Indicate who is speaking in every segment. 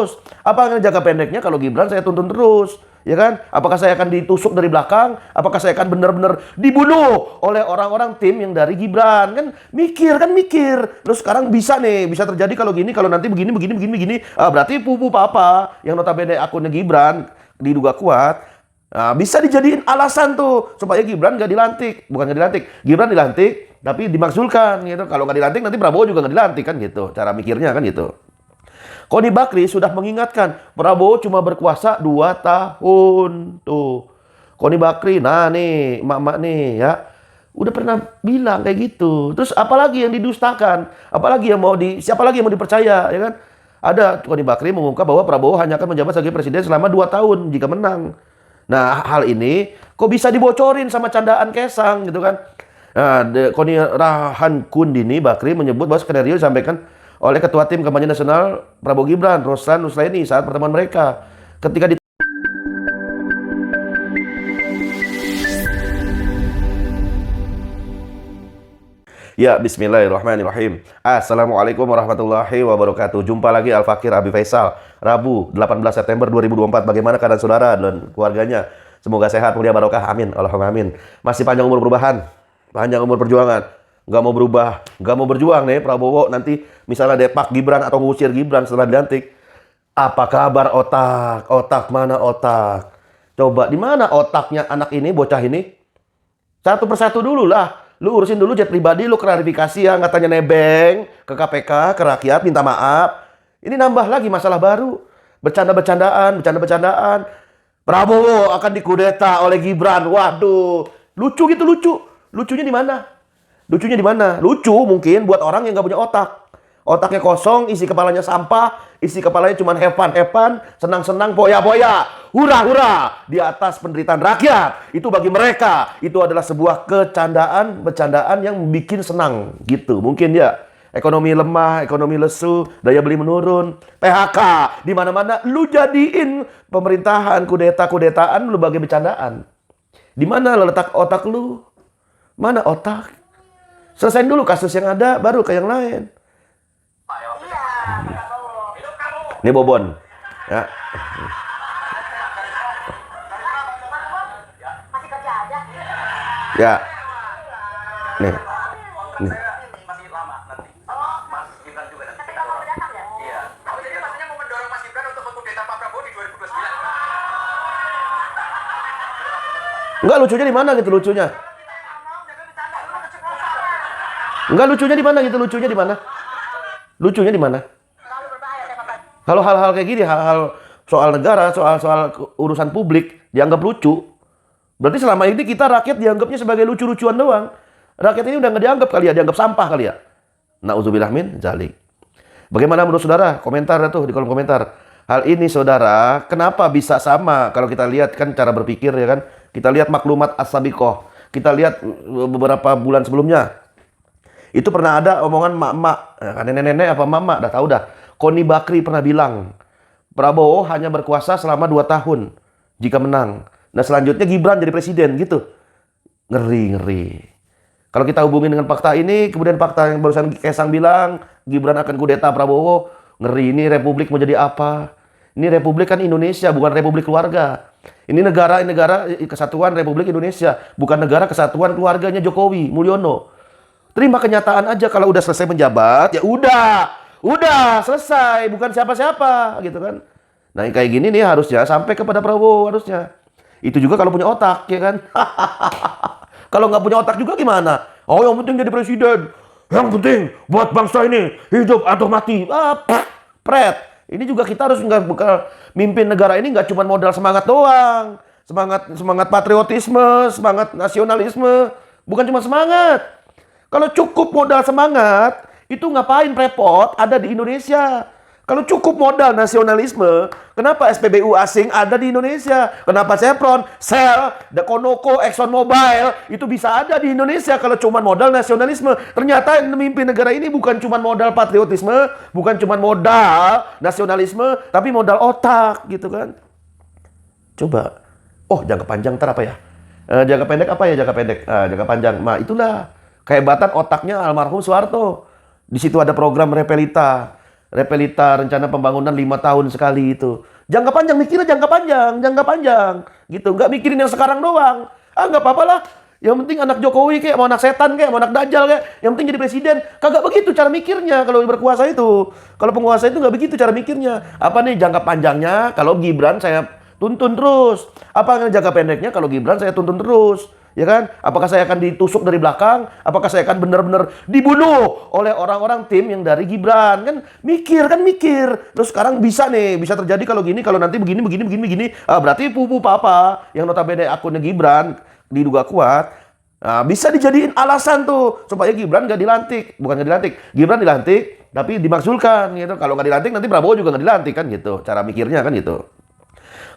Speaker 1: terus. Apa jangka pendeknya kalau Gibran saya tuntun terus? Ya kan? Apakah saya akan ditusuk dari belakang? Apakah saya akan benar-benar dibunuh oleh orang-orang tim yang dari Gibran? Kan mikir. Terus sekarang bisa terjadi kalau gini, kalau nanti begini. Berarti pupu papa yang notabene akunnya Gibran diduga kuat. Nah, bisa dijadiin alasan tuh supaya Gibran nggak dilantik. Bukan nggak dilantik, Gibran dilantik tapi dimakzulkan gitu. Kalau nggak dilantik nanti Prabowo juga nggak dilantik kan gitu. Cara mikirnya kan gitu. Koni Bakri sudah mengingatkan Prabowo cuma berkuasa 2 tahun. Tuh. Koni Bakri, nah nih, emak-emak nih ya. Udah pernah bilang kayak gitu. Terus apalagi yang didustakan? Siapa lagi yang mau dipercaya, ya kan? Ada Koni Bakri mengungkap bahwa Prabowo hanya akan menjabat sebagai presiden selama 2 tahun jika menang. Nah, hal ini kok bisa dibocorin sama candaan Kesang gitu kan? Nah, Koni Rahankundini Bakri menyebut bahwa skenario disampaikan oleh Ketua Tim Kampanye Nasional Prabowo Gibran, Roslan Nuslaini saat pertemuan mereka. Ketika Ya, bismillahirrahmanirrahim. Assalamualaikum warahmatullahi wabarakatuh. Jumpa lagi Al-Fakir Abi Faisal. Rabu, 18 September 2024. Bagaimana keadaan saudara dan keluarganya? Semoga sehat, mulia, barokah. Amin. Allahumma amin. Masih panjang umur perubahan, panjang umur perjuangan. Nggak mau berubah, nggak mau berjuang nih Prabowo. Nanti misalnya depak Gibran atau ngusir Gibran setelah dilantik. Apa kabar otak? Otak mana otak? Coba, di mana otaknya anak ini, bocah ini? Satu persatu dulu lah. Lu urusin dulu jet pribadi, lu klarifikasi yang katanya nebeng ke KPK, ke rakyat, minta maaf. Ini nambah lagi masalah baru. Bercanda-bercandaan. Prabowo akan dikudeta oleh Gibran. Waduh, lucu gitu, lucu. Lucunya di mana? Lucunya di mana? Lucu mungkin buat orang yang nggak punya otak. Otaknya kosong, isi kepalanya sampah, isi kepalanya cuma have fun, senang-senang, boya-boya, hura-hura di atas penderitaan rakyat. Itu bagi mereka, itu adalah sebuah bercandaan yang bikin senang gitu. Mungkin ya, ekonomi lemah, ekonomi lesu, daya beli menurun, PHK, di mana-mana lu jadiin pemerintahan kudetaan lu sebagai bercandaan. Di mana letak otak lu? Mana otak? Selesain dulu kasus yang ada, baru ke yang lain. Ini Bobon. Ya. Ya. Nih. Nih. Enggak, lucunya di mana gitu lucunya? Enggak, lucunya di mana gitu, lucunya di mana? Lucunya di mana? Kalau hal-hal kayak gini, hal-hal soal negara, soal urusan publik dianggap lucu. Berarti selama ini kita rakyat dianggapnya sebagai lucu-lucuan doang. Rakyat ini udah nggak dianggap kali ya, dianggap sampah kali ya. Nauzubillah min dzalik. Bagaimana menurut saudara? Komentar tuh di kolom komentar. Hal ini saudara, kenapa bisa sama? Kalau kita lihat kan cara berpikir ya kan. Kita lihat maklumat as-sabiqah. Kita lihat beberapa bulan sebelumnya. Itu pernah ada omongan mak-mak, nenek-nenek apa mak-mak, dah tahu dah. Koni Bakri pernah bilang, Prabowo hanya berkuasa selama 2 tahun jika menang. Nah selanjutnya Gibran jadi presiden gitu. Ngeri. Kalau kita hubungin dengan fakta ini, kemudian fakta yang barusan Kesang bilang, Gibran akan kudeta Prabowo, ngeri, ini republik mau jadi apa? Ini republik kan Indonesia, bukan republik keluarga. Ini negara kesatuan Republik Indonesia, bukan negara kesatuan keluarganya Jokowi, Mulyono. Terima kenyataan aja, kalau udah selesai menjabat, ya udah selesai, bukan siapa-siapa gitu kan. Nah kayak gini nih harusnya sampai kepada Prabowo harusnya. Itu juga kalau punya otak ya kan. Kalau nggak punya otak juga gimana? Oh yang penting jadi presiden, yang penting buat bangsa ini hidup atau mati. Pret. Ini juga kita harus nggak bakal mimpin negara ini nggak cuma modal semangat doang, semangat patriotisme, semangat nasionalisme, bukan cuma semangat. Kalau cukup modal semangat, itu ngapain repot ada di Indonesia? Kalau cukup modal nasionalisme, kenapa SPBU asing ada di Indonesia? Kenapa Chevron, Shell, Conoco, Exxon Mobil itu bisa ada di Indonesia kalau cuma modal nasionalisme? Ternyata yang memimpin negara ini bukan cuma modal patriotisme, bukan cuma modal nasionalisme, tapi modal otak gitu kan. Coba. Oh, jangka panjang ntar apa ya? Jangka pendek apa ya? Jangka panjang. Nah, itulah kehebatan otaknya almarhum Soeharto. Di situ ada program Repelita. Repelita rencana pembangunan 5 tahun sekali itu. Jangka panjang, mikirnya jangka panjang gitu. Nggak mikirin yang sekarang doang. Ah, nggak apa-apa lah. Yang penting anak Jokowi kayak mau anak setan kayak mau anak dajjal kayak, yang penting jadi presiden. Kagak begitu cara mikirnya kalau berkuasa itu. Kalau penguasa itu nggak begitu cara mikirnya. Apa nih jangka panjangnya? Kalau Gibran saya tuntun terus. Apa jangka pendeknya? Kalau Gibran saya tuntun terus. Ya kan? Apakah saya akan ditusuk dari belakang? Apakah saya akan benar-benar dibunuh oleh orang-orang tim yang dari Gibran? Kan mikir. Terus sekarang bisa terjadi kalau gini, kalau nanti begini. Ah, berarti pupu papa yang notabene akunnya Gibran diduga kuat. Nah, bisa dijadiin alasan tuh supaya Gibran nggak dilantik. Bukan nggak dilantik, Gibran dilantik tapi dimakzulkan gitu. Kalau nggak dilantik nanti Prabowo juga nggak dilantik kan gitu. Cara mikirnya kan gitu.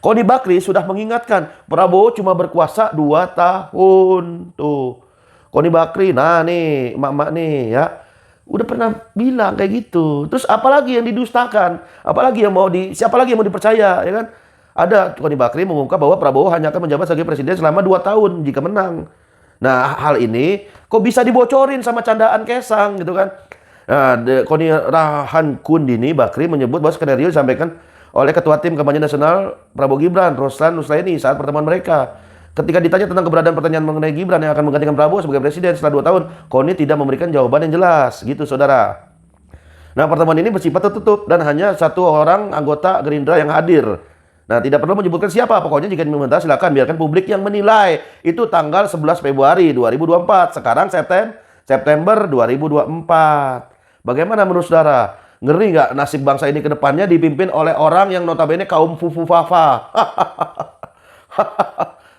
Speaker 1: Koni Bakri sudah mengingatkan Prabowo cuma berkuasa 2 tahun tuh. Koni Bakri, nah nih emak-emak nih ya, udah pernah bilang kayak gitu. Terus apalagi yang didustakan? Siapa lagi yang mau dipercaya ya kan? Ada Koni Bakri mengungkap bahwa Prabowo hanya akan menjabat sebagai presiden selama 2 tahun jika menang. Nah, hal ini kok bisa dibocorin sama candaan Kesang gitu kan? Nah, Koni Rahankundini Bakri menyebut bahwa skenario disampaikan oleh Ketua Tim Kampanye Nasional Prabowo Gibran, Roslan Nuslaini saat pertemuan mereka. Ketika ditanya tentang keberadaan pertanyaan mengenai Gibran yang akan menggantikan Prabowo sebagai presiden setelah 2 tahun, Koni tidak memberikan jawaban yang jelas, gitu saudara. Nah, pertemuan ini bersifat tertutup dan hanya 1 orang anggota Gerindra yang hadir. Nah, tidak perlu menyebutkan siapa, pokoknya jika meminta silakan biarkan publik yang menilai. Itu tanggal 11 Februari 2024, sekarang September 2024. Bagaimana menurut saudara? Ngeri nggak nasib bangsa ini ke depannya dipimpin oleh orang yang notabene kaum fufu fafa?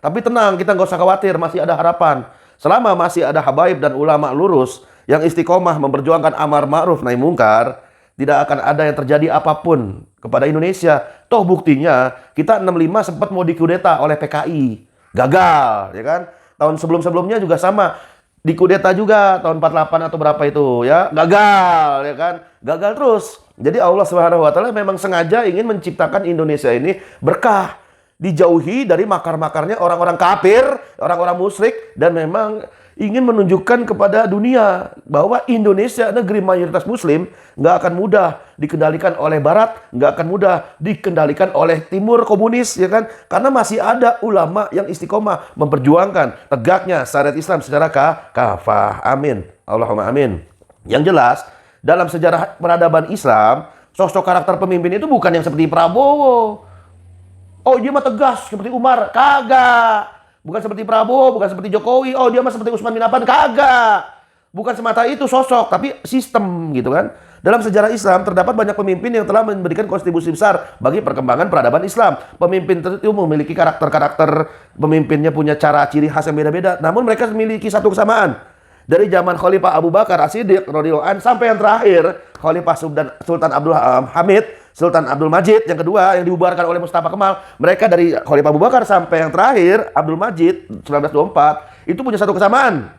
Speaker 1: Tapi tenang, kita nggak usah khawatir, masih ada harapan. Selama masih ada habaib dan ulama lurus yang istiqomah memperjuangkan amar ma'ruf nahi mungkar, tidak akan ada yang terjadi apapun kepada Indonesia. Toh buktinya, kita 65 sempat mau dikudeta oleh PKI. Gagal, ya kan? Tahun sebelum-sebelumnya juga sama. Dikudeta juga tahun 48 atau berapa itu ya, gagal ya kan, gagal terus. Jadi Allah Subhanahu wa taala memang sengaja ingin menciptakan Indonesia ini berkah, dijauhi dari makar-makarnya orang-orang kafir, orang-orang musyrik, dan memang ingin menunjukkan kepada dunia bahwa Indonesia negeri mayoritas muslim nggak akan mudah dikendalikan oleh barat, nggak akan mudah dikendalikan oleh timur komunis ya kan, karena masih ada ulama yang istiqomah memperjuangkan tegaknya syariat Islam secara kafah. Amin, Allahumma amin. Yang jelas dalam sejarah peradaban Islam, sosok karakter pemimpin itu bukan yang seperti Prabowo. Oh, dia mah tegas seperti Umar, kagak. Bukan seperti Prabowo, bukan seperti Jokowi. Oh, dia mah seperti Usman bin Affan, kagak. Bukan semata itu sosok, tapi sistem gitu kan. Dalam sejarah Islam terdapat banyak pemimpin yang telah memberikan kontribusi besar bagi perkembangan peradaban Islam. Pemimpin itu memiliki karakter-karakter, pemimpinnya punya cara ciri khas yang beda-beda. Namun mereka memiliki satu kesamaan. Dari zaman Khalifah Abu Bakar As-Siddiq radhiyallahu anhu sampai yang terakhir Khalifah Sultan Abdul Hamid, Sultan Abdul Majid yang kedua yang dibubarkan oleh Mustafa Kemal. Mereka dari Khalifah Abu Bakar sampai yang terakhir Abdul Majid 1924 itu punya satu kesamaan.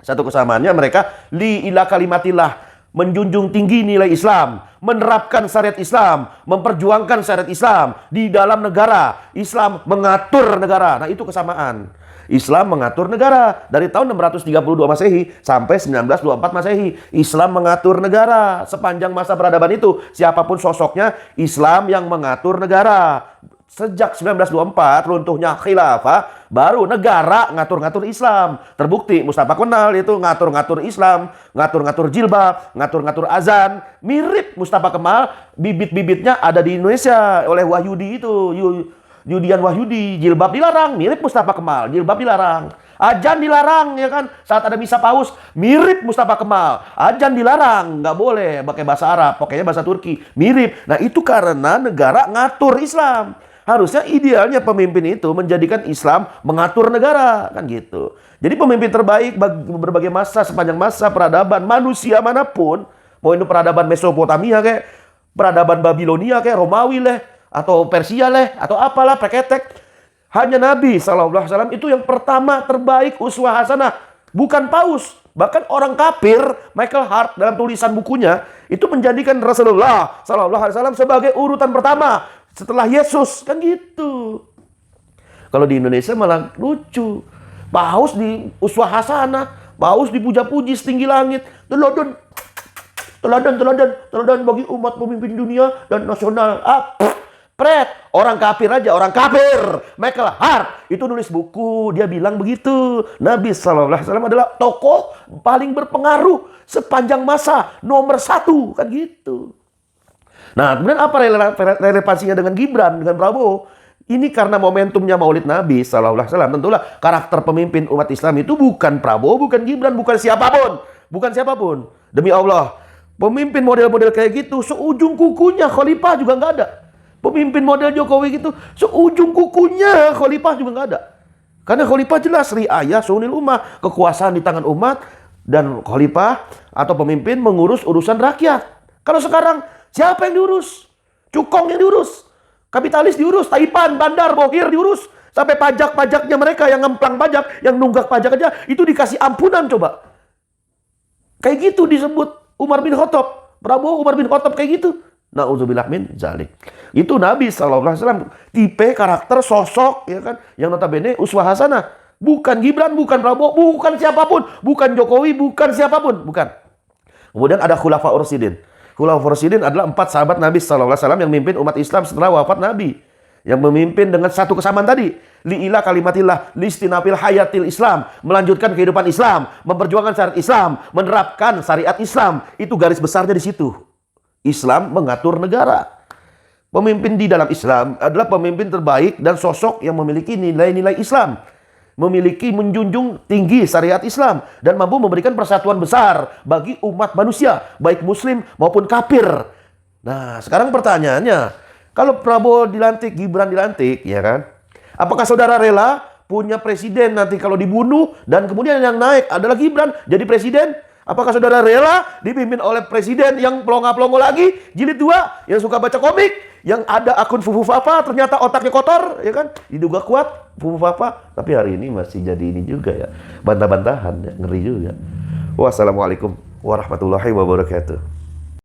Speaker 1: Satu kesamaannya mereka li ila kalimatillah, menjunjung tinggi nilai Islam, menerapkan syariat Islam, memperjuangkan syariat Islam di dalam negara. Islam mengatur negara. Nah, itu kesamaan. Islam mengatur negara dari tahun 632 Masehi sampai 1924 Masehi. Islam mengatur negara sepanjang masa peradaban itu. Siapapun sosoknya, Islam yang mengatur negara. Sejak 1924 runtuhnya khilafah, baru negara ngatur-ngatur Islam. Terbukti Mustafa Kemal itu ngatur-ngatur Islam, ngatur-ngatur jilbab, ngatur-ngatur azan. Mirip Mustafa Kemal, bibit-bibitnya ada di Indonesia oleh Wahyudi itu. Yudian Wahyudi, jilbab dilarang, mirip Mustafa Kemal, jilbab dilarang. Azan dilarang ya kan, saat ada misa paus, mirip Mustafa Kemal. Azan dilarang, nggak boleh pakai bahasa Arab, pakainya bahasa Turki, mirip. Nah, itu karena negara ngatur Islam. Harusnya idealnya pemimpin itu menjadikan Islam mengatur negara, kan gitu. Jadi pemimpin terbaik bagi berbagai masa, sepanjang masa peradaban manusia manapun, mau itu peradaban Mesopotamia kayak, peradaban Babilonia kayak, Romawi lah, atau Persia lah, atau apalah, preketek. Hanya Nabi SAW itu yang pertama terbaik, uswah hasanah, bukan paus. Bahkan orang kafir, Michael Hart dalam tulisan bukunya itu menjadikan Rasulullah SAW sebagai urutan pertama setelah Yesus, kan gitu. Kalau di Indonesia malah lucu, paus di uswah hasanah, paus dipuja-puji setinggi langit, teladan bagi umat pemimpin dunia dan nasional. Pret, orang kafir aja, orang kafir. Michael Hart itu nulis buku, dia bilang begitu. Nabi SAW adalah tokoh paling berpengaruh sepanjang masa, nomor 1, kan gitu. Nah, kemudian apa relevansinya dengan Gibran, dengan Prabowo? Ini karena momentumnya Maulid Nabi SAW. Tentulah karakter pemimpin umat Islam itu bukan Prabowo, bukan Gibran, bukan siapapun. Bukan siapapun. Demi Allah, pemimpin model-model kayak gitu, seujung kukunya khalifah juga nggak ada. Pemimpin model Jokowi gitu, seujung kukunya khalifah juga nggak ada. Karena khalifah jelas riayah sunil ummah, kekuasaan di tangan umat, dan khalifah atau pemimpin mengurus urusan rakyat. Kalau sekarang siapa yang diurus? Cukong yang diurus, kapitalis diurus, Taipan, Bandar, Bohir diurus, sampai pajak-pajaknya mereka yang ngemplang pajak, yang nunggak pajak aja itu dikasih ampunan coba. Kayak gitu disebut Umar bin Khattab, Prabowo Umar bin Khattab kayak gitu. Na'udzubillah min dzalik. Itu Nabi SAW, tipe karakter sosok ya kan, yang notabene uswah hasanah. Bukan Gibran, bukan Prabowo, bukan siapapun, bukan Jokowi, bukan siapapun, bukan. Kemudian ada Khulafaur Rasyidin. Khulafaur Rasyidin adalah 4 sahabat Nabi SAW yang memimpin umat Islam setelah wafat Nabi. Yang memimpin dengan satu kesamaan tadi, li'ilah kalimatillah, listinafil hayatil Islam, melanjutkan kehidupan Islam, memperjuangkan syariat Islam, menerapkan syariat Islam. Itu garis besarnya di situ. Islam mengatur negara. Pemimpin di dalam Islam adalah pemimpin terbaik dan sosok yang memiliki nilai-nilai Islam, memiliki menjunjung tinggi syariat Islam, dan mampu memberikan persatuan besar bagi umat manusia, baik muslim maupun kafir. Nah, sekarang pertanyaannya, kalau Prabowo dilantik, Gibran dilantik, ya kan? Apakah saudara rela punya presiden nanti kalau dibunuh dan kemudian yang naik adalah Gibran jadi presiden? Apakah saudara rela dipimpin oleh presiden yang pelongo-pelongo lagi, jilid 2, yang suka baca komik, yang ada akun Fufu Fafa, ternyata otaknya kotor, ya kan? Diduga kuat Fufu Fafa, tapi hari ini masih jadi ini juga ya, bantah-bantahan, ya. Ngeri juga. Wassalamualaikum warahmatullahi wabarakatuh.